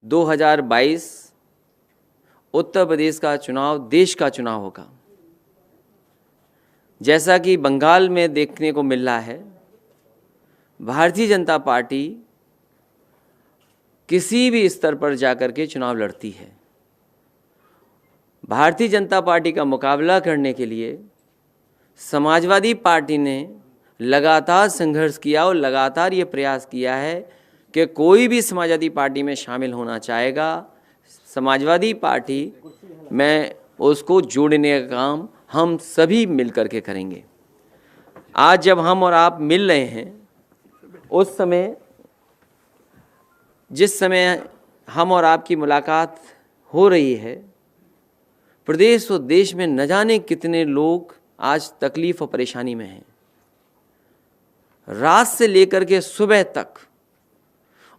2022 उत्तर प्रदेश का चुनाव देश का चुनाव होगा। जैसा कि बंगाल में देखने को मिल रहा है, भारतीय जनता पार्टी किसी भी स्तर पर जाकर के चुनाव लड़ती है। भारतीय जनता पार्टी का मुकाबला करने के लिए समाजवादी पार्टी ने लगातार संघर्ष किया और लगातार ये प्रयास किया है कि कोई भी समाजवादी पार्टी में शामिल होना चाहेगा, समाजवादी पार्टी में उसको जोड़ने का काम हम सभी मिल कर के करेंगे। आज जब हम और आप मिल रहे हैं, उस समय जिस समय हम और आपकी मुलाकात हो रही है, प्रदेश और देश में न जाने कितने लोग आज तकलीफ और परेशानी में हैं। रात से लेकर के सुबह तक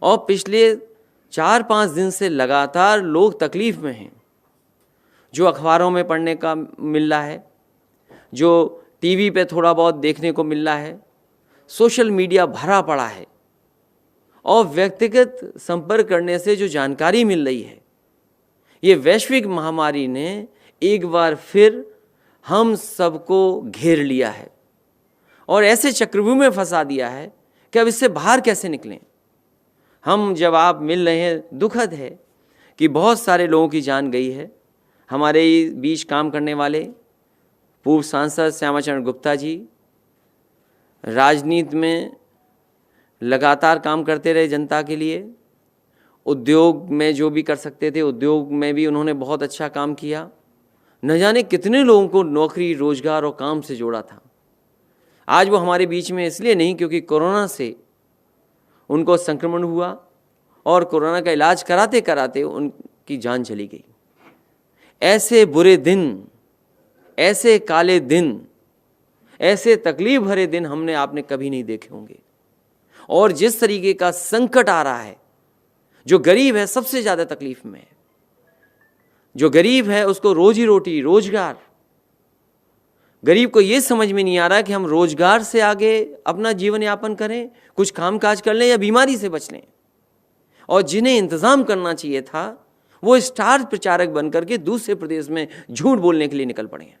और पिछले 4-5 दिन से लगातार लोग तकलीफ में हैं। जो अखबारों में पढ़ने का मिल रहा है, जो टीवी पे थोड़ा बहुत देखने को मिल रहा है, सोशल मीडिया भरा पड़ा है और व्यक्तिगत संपर्क करने से जो जानकारी मिल रही है, ये वैश्विक महामारी ने एक बार फिर हम सबको घेर लिया है और ऐसे चक्रव्यूह में फंसा दिया है कि अब इससे बाहर कैसे निकलें। हम जब आप मिल रहे हैं, दुखद है कि बहुत सारे लोगों की जान गई है। हमारे बीच काम करने वाले पूर्व सांसद श्यामाचरण गुप्ता जी राजनीति में लगातार काम करते रहे जनता के लिए। उद्योग में जो भी कर सकते थे, उद्योग में भी उन्होंने बहुत अच्छा काम किया। न जाने कितने लोगों को नौकरी, रोजगार और काम से जोड़ा था। आज वो हमारे बीच में इसलिए नहीं क्योंकि कोरोना से उनको संक्रमण हुआ और कोरोना का इलाज कराते कराते उनकी जान चली गई। ऐसे बुरे दिन, ऐसे काले दिन, ऐसे तकलीफ भरे दिन हमने आपने कभी नहीं देखे होंगे। और जिस तरीके का संकट आ रहा है, जो गरीब है सबसे ज़्यादा तकलीफ में है। जो गरीब है उसको रोजी रोटी, रोजगार, गरीब को ये समझ में नहीं आ रहा कि हम रोजगार से आगे अपना जीवन यापन करें, कुछ काम काज कर लें या बीमारी से बच लें। और जिन्हें इंतज़ाम करना चाहिए था, वो स्टार प्रचारक बनकर के दूसरे प्रदेश में झूठ बोलने के लिए निकल पड़े हैं।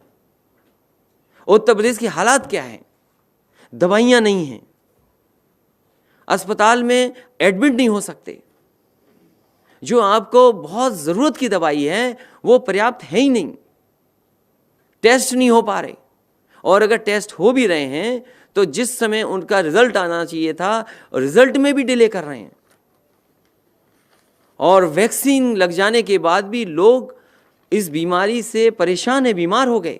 उत्तर प्रदेश की हालात क्या है? दवाइयाँ नहीं हैं, अस्पताल में एडमिट नहीं हो सकते, जो आपको बहुत ज़रूरत की दवाई है वो पर्याप्त है ही नहीं, टेस्ट नहीं हो पा रहे, और अगर टेस्ट हो भी रहे हैं तो जिस समय उनका रिजल्ट आना चाहिए था, रिजल्ट में भी डिले कर रहे हैं। और वैक्सीन लग जाने के बाद भी लोग इस बीमारी से परेशान है, बीमार हो गए।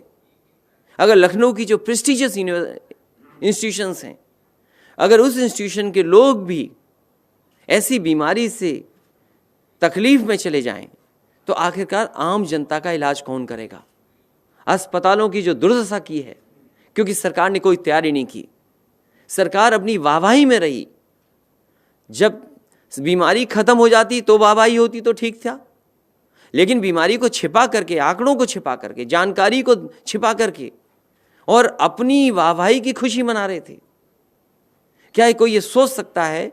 अगर लखनऊ की जो प्रेस्टिजियस इंस्टीट्यूशंस हैं, अगर उस इंस्टीट्यूशन के लोग भी ऐसी बीमारी से तकलीफ में चले जाएं, तो आखिरकार आम जनता का इलाज कौन करेगा? अस्पतालों की जो दुर्दशा की है, क्योंकि सरकार ने कोई तैयारी नहीं की। सरकार अपनी वाहवाही में रही। जब बीमारी खत्म हो जाती तो वाहवाही होती तो ठीक था, लेकिन बीमारी को छिपा करके, आंकड़ों को छिपा करके, जानकारी को छिपा करके और अपनी वाहवाही की खुशी मना रहे थे। क्या कोई ये सोच सकता है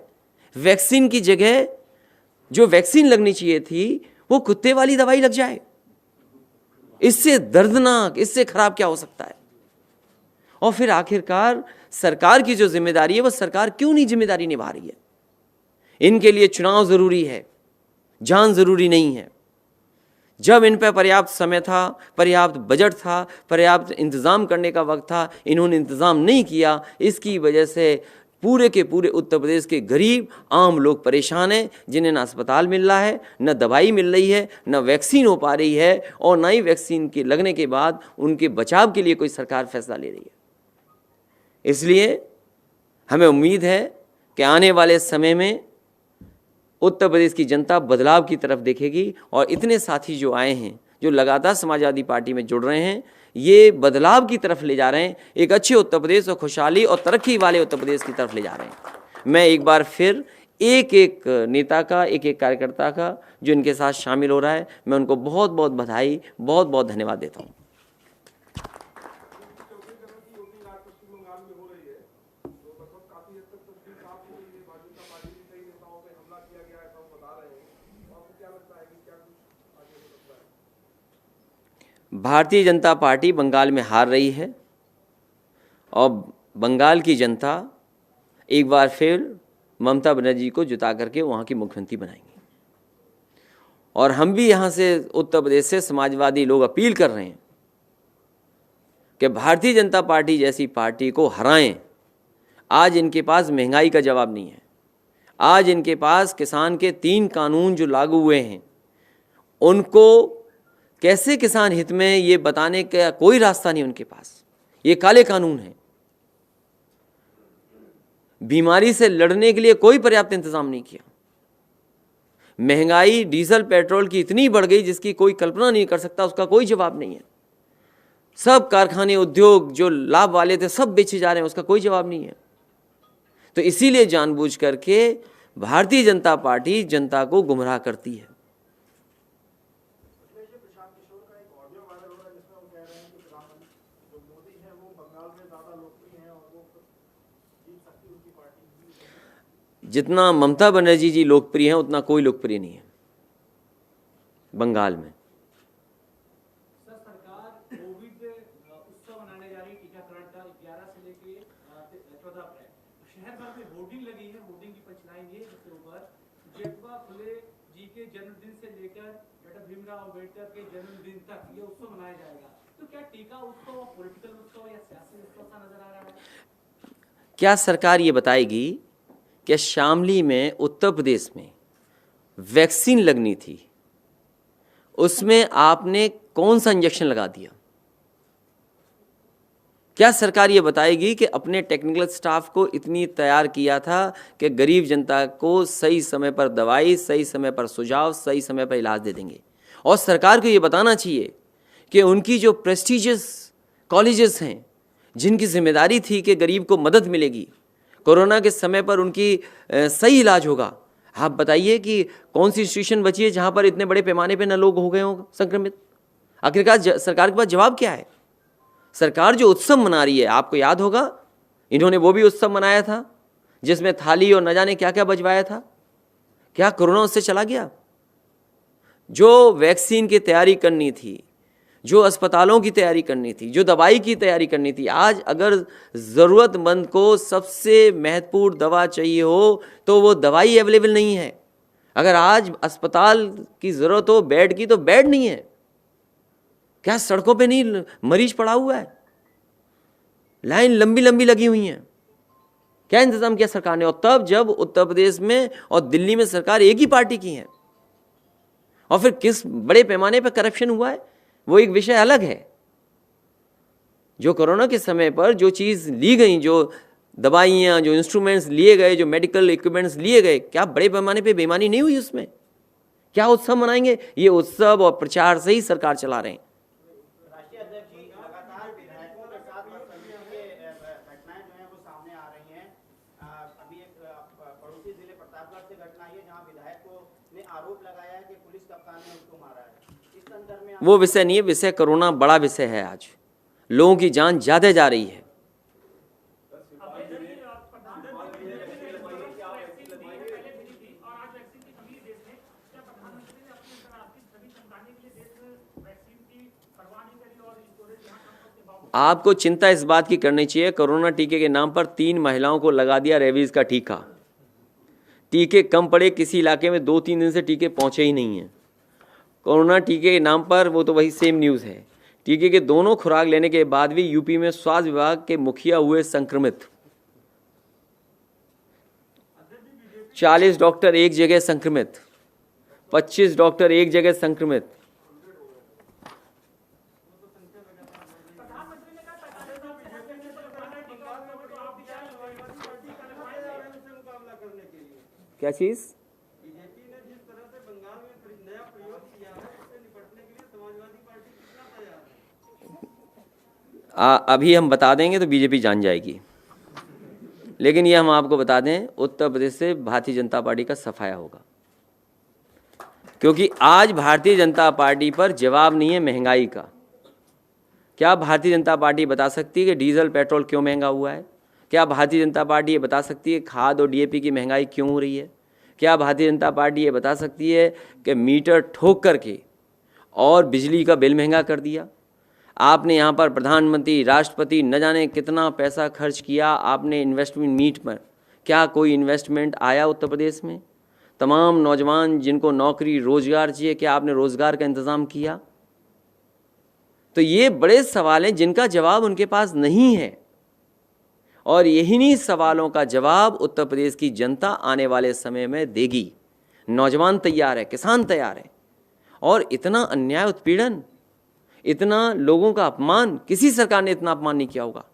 वैक्सीन की जगह जो वैक्सीन लगनी चाहिए थी वो कुत्ते वाली दवाई लग जाए? इससे दर्दनाक, इससे खराब क्या हो सकता है? और फिर आखिरकार सरकार की जो जिम्मेदारी है, वो सरकार क्यों नहीं जिम्मेदारी निभा रही है? इनके लिए चुनाव जरूरी है, जान जरूरी नहीं है। जब इन पर पर्याप्त समय था, पर्याप्त बजट था, पर्याप्त इंतजाम करने का वक्त था, इन्होंने इंतजाम नहीं किया। इसकी वजह से पूरे के पूरे उत्तर प्रदेश के गरीब आम लोग परेशान हैं, जिन्हें न अस्पताल मिल रहा है, न दवाई मिल रही है, न वैक्सीन हो पा रही है, और न ही वैक्सीन के लगने के बाद उनके बचाव के लिए कोई सरकार फैसला ले रही है। इसलिए हमें उम्मीद है कि आने वाले समय में उत्तर प्रदेश की जनता बदलाव की तरफ देखेगी और इतने साथी जो आए हैं, जो लगातार समाजवादी पार्टी में जुड़ रहे हैं, ये बदलाव की तरफ ले जा रहे हैं, एक अच्छे उत्तर प्रदेश और खुशहाली और तरक्की वाले उत्तर प्रदेश की तरफ ले जा रहे हैं। मैं एक बार फिर एक एक नेता का, एक एक कार्यकर्ता का जो इनके साथ शामिल हो रहा है, मैं उनको बहुत बहुत बधाई, बहुत बहुत धन्यवाद देता हूँ। काफी हद तक तस्वीर साफ हो रही है। भाजपा पार्टी के कई नेताओं पे हमला किया गया है, ऐसा वो बता रहे हैं। तो आपको क्या भारतीय जनता पार्टी बंगाल में हार रही है और बंगाल की जनता एक बार फिर ममता बनर्जी को जिता करके वहाँ की मुख्यमंत्री बनाएंगे। और हम भी यहाँ से उत्तर प्रदेश से समाजवादी लोग अपील कर रहे हैं कि भारतीय जनता पार्टी जैसी पार्टी को हराएं। आज इनके पास महंगाई का जवाब नहीं है, आज इनके पास किसान के 3 कानून जो लागू हुए हैं उनको कैसे किसान हित में ये बताने का कोई रास्ता नहीं उनके पास। ये काले कानून हैं। बीमारी से लड़ने के लिए कोई पर्याप्त इंतजाम नहीं किया। महंगाई डीजल पेट्रोल की इतनी बढ़ गई जिसकी कोई कल्पना नहीं कर सकता, उसका कोई जवाब नहीं है। सब कारखाने उद्योग जो लाभ वाले थे सब बेचे जा रहे हैं, उसका कोई जवाब नहीं है। तो इसीलिए जानबूझ करके भारतीय जनता पार्टी जनता को गुमराह करती है। जितना ममता बनर्जी जी लोकप्रिय हैं उतना कोई लोकप्रिय नहीं है बंगाल में। सरकार कोविड उत्सव मनाने जा रही है, टीकाकरण का 11 से लेके 14 अप्रैल। शहर भर में होर्डिंग लगी है। होर्डिंग की पंचलाइन ये जिसके ऊपर जेठवा फुले जी के जन्मदिन से लेकर डॉक्टर भीमराव अम्बेडकर के जन्मदिन तक ये उत्सव मनाया जाएगा। तो क्या टीका उत्सव पॉलिटिकल उत्सव या सियासी उत्सव सा नजर आ रहा है? क्या सरकार ये बताएगी कि शामली में उत्तर प्रदेश में वैक्सीन लगनी थी, उसमें आपने कौन सा इंजेक्शन लगा दिया? क्या सरकार ये बताएगी कि अपने टेक्निकल स्टाफ को इतनी तैयार किया था कि गरीब जनता को सही समय पर दवाई, सही समय पर सुझाव, सही समय पर इलाज दे देंगे? और सरकार को ये बताना चाहिए कि उनकी जो प्रेस्टिजियस कॉलेजेस हैं जिनकी जिम्मेदारी थी कि गरीब को मदद मिलेगी, कोरोना के समय पर उनकी सही इलाज होगा, आप बताइए कि कौन सी इंस्टीट्यूशन बची है जहाँ पर इतने बड़े पैमाने पे न लोग हो गए हों संक्रमित? आखिरकार सरकार के पास जवाब क्या है? सरकार जो उत्सव मना रही है, आपको याद होगा इन्होंने वो भी उत्सव मनाया था जिसमें थाली और न जाने क्या क्या बजवाया था। क्या कोरोना उससे चला गया? जो वैक्सीन की तैयारी करनी थी, जो अस्पतालों की तैयारी करनी थी, जो दवाई की तैयारी करनी थी, आज अगर ज़रूरतमंद को सबसे महत्वपूर्ण दवा चाहिए हो तो वो दवाई अवेलेबल नहीं है। अगर आज अस्पताल की ज़रूरत हो बेड की तो बेड नहीं है। क्या सड़कों पे नहीं मरीज पड़ा हुआ है? लाइन लंबी लंबी लगी हुई हैं। क्या इंतज़ाम किया सरकार ने? और तब जब उत्तर प्रदेश में और दिल्ली में सरकार एक ही पार्टी की है। और फिर किस बड़े पैमाने पर करप्शन हुआ है वो एक विषय अलग है। जो कोरोना के समय पर जो चीज़ ली गई, जो दवाइयाँ, जो इंस्ट्रूमेंट्स लिए गए, जो मेडिकल इक्विपमेंट्स लिए गए, क्या बड़े पैमाने पे बेईमानी नहीं हुई उसमें? क्या उत्सव मनाएंगे? ये उत्सव और प्रचार से ही सरकार चला रहे हैं। राष्ट्रीय अध्यक्ष जी लगातार विधायकों के साथ बदतमीजी के घटनाएं जो हैं वो सामने आ रही हैं। अभी एक पड़ोसी जिले प्रतापगढ़ से घटना आई है जहां विधायकों ने आरोप लगाया है कि पुलिस कप्तान ने उनको मारा है। इस संदर्भ में वो विषय नहीं है, विषय कोरोना बड़ा विषय है। आज लोगों की जान ज्यादा जा रही है। आपको चिंता इस बात की करनी चाहिए, कोरोना टीके के नाम पर 3 महिलाओं को लगा दिया रेबीज का टीका। टीके कम पड़े, किसी इलाके में 2-3 दिन से टीके पहुंचे ही नहीं हैं। कोरोना टीके के नाम पर वो तो वही सेम न्यूज़ है। टीके के दोनों खुराक लेने के बाद भी यूपी में स्वास्थ्य विभाग के मुखिया हुए संक्रमित। 40 डॉक्टर एक जगह संक्रमित, 25 डॉक्टर एक जगह संक्रमित। क्या चीज? बीजेपी ने जिस तरह से बंगाल में नया प्रयोग किया है उससे निपटने के लिए समाजवादी पार्टी कितना तैयार है? अभी हम बता देंगे तो बीजेपी जान जाएगी। लेकिन ये हम आपको बता दें, उत्तर प्रदेश से भारतीय जनता पार्टी का सफाया होगा, क्योंकि आज भारतीय जनता पार्टी पर जवाब नहीं है महंगाई का। क्या भारतीय जनता पार्टी बता सकती है कि डीजल पेट्रोल क्यों महंगा हुआ है? क्या भारतीय जनता पार्टी ये बता सकती है खाद और डीएपी की महंगाई क्यों हो रही है? क्या भारतीय जनता पार्टी ये बता सकती है कि मीटर ठोक करके और बिजली का बिल महंगा कर दिया? आपने यहाँ पर प्रधानमंत्री, राष्ट्रपति न जाने कितना पैसा खर्च किया आपने इन्वेस्टमेंट मीट पर। क्या कोई इन्वेस्टमेंट आया उत्तर प्रदेश में? तमाम नौजवान जिनको नौकरी रोजगार चाहिए, क्या आपने रोजगार का इंतज़ाम किया? तो ये बड़े सवाल हैं जिनका जवाब उनके पास नहीं है, और यही सवालों का जवाब उत्तर प्रदेश की जनता आने वाले समय में देगी। नौजवान तैयार है, किसान तैयार है, और इतना अन्याय, उत्पीड़न, इतना लोगों का अपमान, किसी सरकार ने इतना अपमान नहीं किया होगा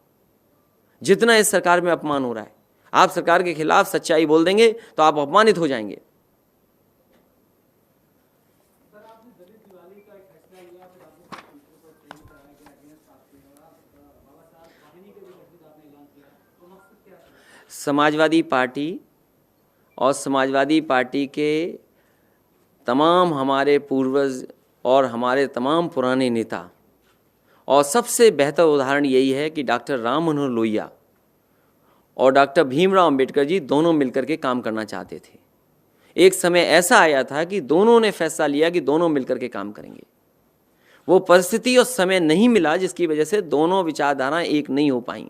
जितना इस सरकार में अपमान हो रहा है। आप सरकार के खिलाफ सच्चाई बोल देंगे तो आप अपमानित हो जाएंगे। सर, आपने दलित दिवाली का एक फैसला लिया, फिर आपने टीचर पर ट्रेन कराया गया अगेंस्ट आपके, और आप बाबा साहब वाहिनी के भी मस्जिद आपने ऐलान किया, तो मकसद क्या है? समाजवादी पार्टी और समाजवादी पार्टी के तमाम हमारे पूर्वज और हमारे तमाम पुराने नेता, और सबसे बेहतर उदाहरण यही है कि डॉक्टर राम मनोहर लोहिया और डॉक्टर भीमराव अंबेडकर जी दोनों मिलकर के काम करना चाहते थे। एक समय ऐसा आया था कि दोनों ने फैसला लिया कि दोनों मिलकर के काम करेंगे। वो परिस्थिति और समय नहीं मिला जिसकी वजह से दोनों विचारधाराएं एक नहीं हो पाई।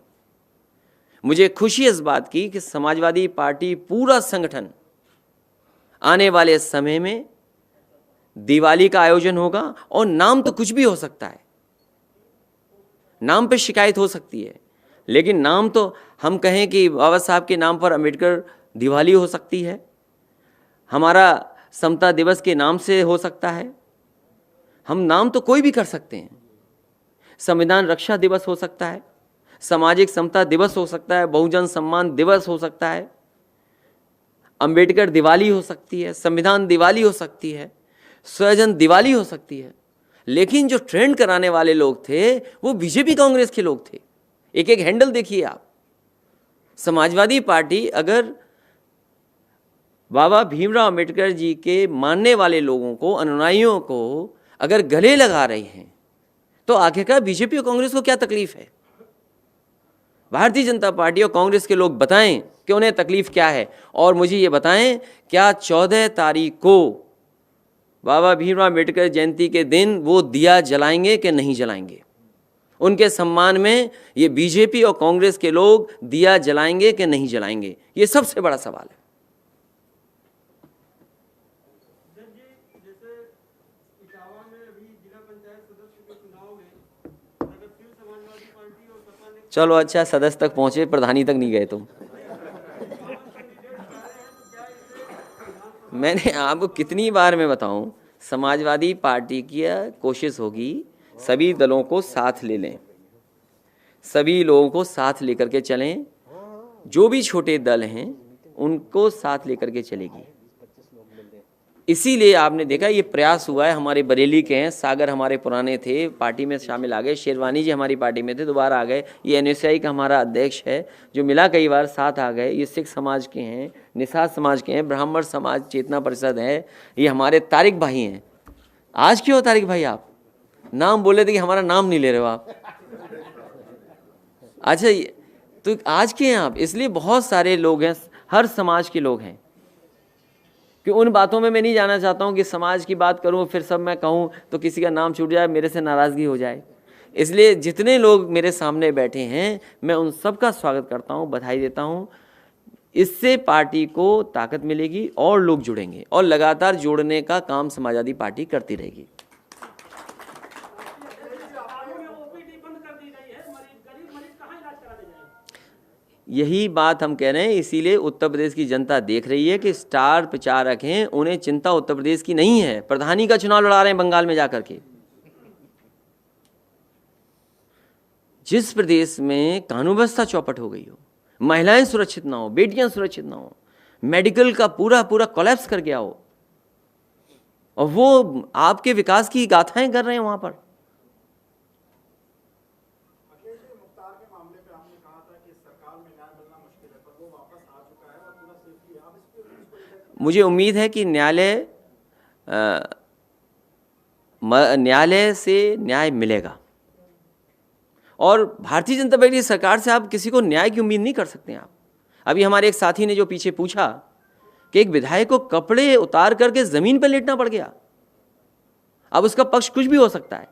मुझे खुशी इस बात की कि समाजवादी पार्टी पूरा संगठन आने वाले समय में दिवाली का आयोजन होगा, और नाम तो कुछ भी हो सकता है, नाम पे शिकायत हो सकती है, लेकिन नाम तो हम कहें कि बाबा साहब के नाम पर अंबेडकर दिवाली हो सकती है, हमारा समता दिवस के नाम से हो सकता है, हम नाम तो कोई भी कर सकते हैं। संविधान रक्षा दिवस हो सकता है, सामाजिक समता दिवस हो सकता है, बहुजन सम्मान दिवस हो सकता है, अंबेडकर दिवाली हो सकती है, संविधान दिवाली हो सकती है, स्वजन दिवाली हो सकती है। लेकिन जो ट्रेंड कराने वाले लोग थे वो बीजेपी कांग्रेस के लोग थे। एक एक हैंडल देखिए आप। समाजवादी पार्टी अगर बाबा भीमराव अंबेडकर जी के मानने वाले लोगों को, अनुयायियों को अगर गले लगा रही हैं, तो आखिरकार बीजेपी और कांग्रेस को क्या तकलीफ है? भारतीय जनता पार्टी और कांग्रेस के लोग बताएं कि उन्हें तकलीफ क्या है, और मुझे ये बताएं क्या 14 तारीख को बाबा भीमराव अंबेडकर जयंती के दिन वो दिया जलाएंगे कि नहीं जलाएंगे? उनके सम्मान में ये बीजेपी और कांग्रेस के लोग दिया जलाएंगे कि नहीं जलाएंगे? ये सबसे बड़ा सवाल है। जैसे इटावा में अभी जिला पंचायत सदस्य के चुनाव में प्रगतिशील समाजवादी पार्टी और सपा ने चलो अच्छा, सदस्य तक पहुंचे, प्रधानी तक नहीं गए तुम। मैंने आपको कितनी बार मैं बताऊं, समाजवादी पार्टी की कोशिश होगी सभी दलों को साथ ले लें, सभी लोगों को साथ लेकर के चलें, जो भी छोटे दल हैं उनको साथ लेकर के चलेगी। इसीलिए आपने देखा ये प्रयास हुआ है। हमारे बरेली के हैं, सागर हमारे पुराने थे, पार्टी में शामिल आ गए, शेरवानी जी हमारी पार्टी में थे, दोबारा आ गए। ये NSI का हमारा अध्यक्ष है जो मिला कई बार, साथ आ गए। ये सिख समाज के हैं, निषाद समाज के हैं, ब्राह्मण समाज चेतना परिषद है, ये हमारे तारिक भाई हैं। आज क्यों तारिक भाई आप नाम बोले थे कि हमारा नाम नहीं ले रहे हो आप? अच्छा, तो आज के हैं आप, इसलिए बहुत सारे लोग हैं, हर समाज के लोग हैं। कि उन बातों में मैं नहीं जाना चाहता हूँ कि समाज की बात करूँ फिर सब मैं कहूँ तो किसी का नाम छूट जाए, मेरे से नाराज़गी हो जाए। इसलिए जितने लोग मेरे सामने बैठे हैं मैं उन सब का स्वागत करता हूँ, बधाई देता हूँ। इससे पार्टी को ताकत मिलेगी और लोग जुड़ेंगे, और लगातार जोड़ने का काम समाजवादी पार्टी करती रहेगी। यही बात हम कह रहे हैं, इसीलिए उत्तर प्रदेश की जनता देख रही है कि स्टार प्रचारक हैं, उन्हें चिंता उत्तर प्रदेश की नहीं है। प्रधानी का चुनाव लड़ा रहे हैं बंगाल में जाकर के। जिस प्रदेश में कानून व्यवस्था चौपट हो गई हो, महिलाएं सुरक्षित ना हो, बेटियां सुरक्षित ना हो, मेडिकल का पूरा कोलैप्स कर गया हो, और वो आपके विकास की गाथाएं कर रहे हैं वहां पर। मुझे उम्मीद है कि न्यायालय से न्याय मिलेगा, और भारतीय जनता पार्टी सरकार से आप किसी को न्याय की उम्मीद नहीं कर सकते हैं आप। अभी हमारे एक साथी ने जो पीछे पूछा कि एक विधायक को कपड़े उतार करके जमीन पर लेटना पड़ गया। अब उसका पक्ष कुछ भी हो सकता है,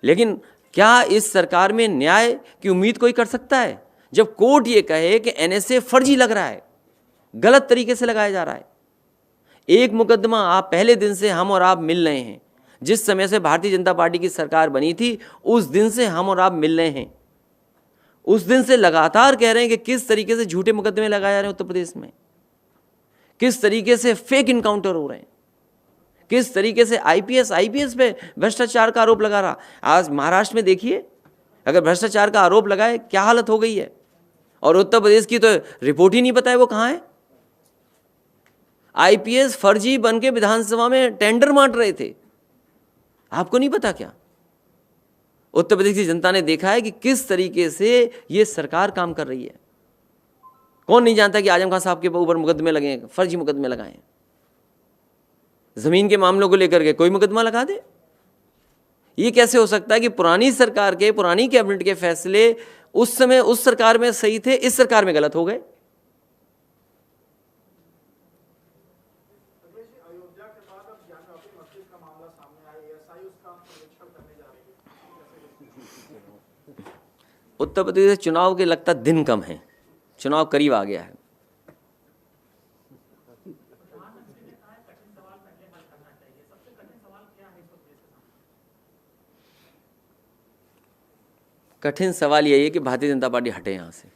लेकिन क्या इस सरकार में न्याय की उम्मीद कोई कर सकता है जब कोर्ट ये कहे कि एनएसए फर्जी लग रहा है, गलत तरीके से लगाया जा रहा है। एक मुकदमा आप पहले दिन से हम और आप मिल रहे हैं, जिस समय से भारतीय जनता पार्टी की सरकार बनी थी उस दिन से हम और आप मिल रहे हैं, उस दिन से लगातार कह रहे हैं कि किस तरीके से झूठे मुकदमे लगाए जा रहे हैं उत्तर प्रदेश में, किस तरीके से फेक इनकाउंटर हो रहे हैं, किस तरीके से आईपीएस पे भ्रष्टाचार का आरोप लगा रहा। आज महाराष्ट्र में देखिए, अगर भ्रष्टाचार का आरोप लगाए क्या हालत हो गई है, और उत्तर प्रदेश की तो रिपोर्ट ही नहीं पता है वो कहाँ है। आईपीएस फर्जी बन के विधानसभा में टेंडर बांट रहे थे, आपको नहीं पता क्या? उत्तर प्रदेश की जनता ने देखा है कि किस तरीके से ये सरकार काम कर रही है। कौन नहीं जानता कि आजम खान साहब के ऊपर मुकदमे लगे हैं, फर्जी मुकदमे लगाए हैं। जमीन के मामलों को लेकर के कोई मुकदमा लगा दे। ये कैसे हो सकता है कि पुरानी सरकार के, पुरानी कैबिनेट के फैसले उस समय उस सरकार में सही थे, इस सरकार में गलत हो गए। अयोध्या के बाद अब बाबरी मस्जिद का मामला सामने आया, एएसआई उसका निरीक्षण करने जा रही है। उत्तर प्रदेश में चुनाव के लगता दिन कम है, चुनाव करीब आ गया है। प्रधानमंत्री ने कहा है कठिन सवाल पहले हल करना चाहिए, सबसे कठिन सवाल क्या है इस वक्त देश के सामने? कठिन सवाल यही है कि भारतीय जनता पार्टी हटे यहाँ से।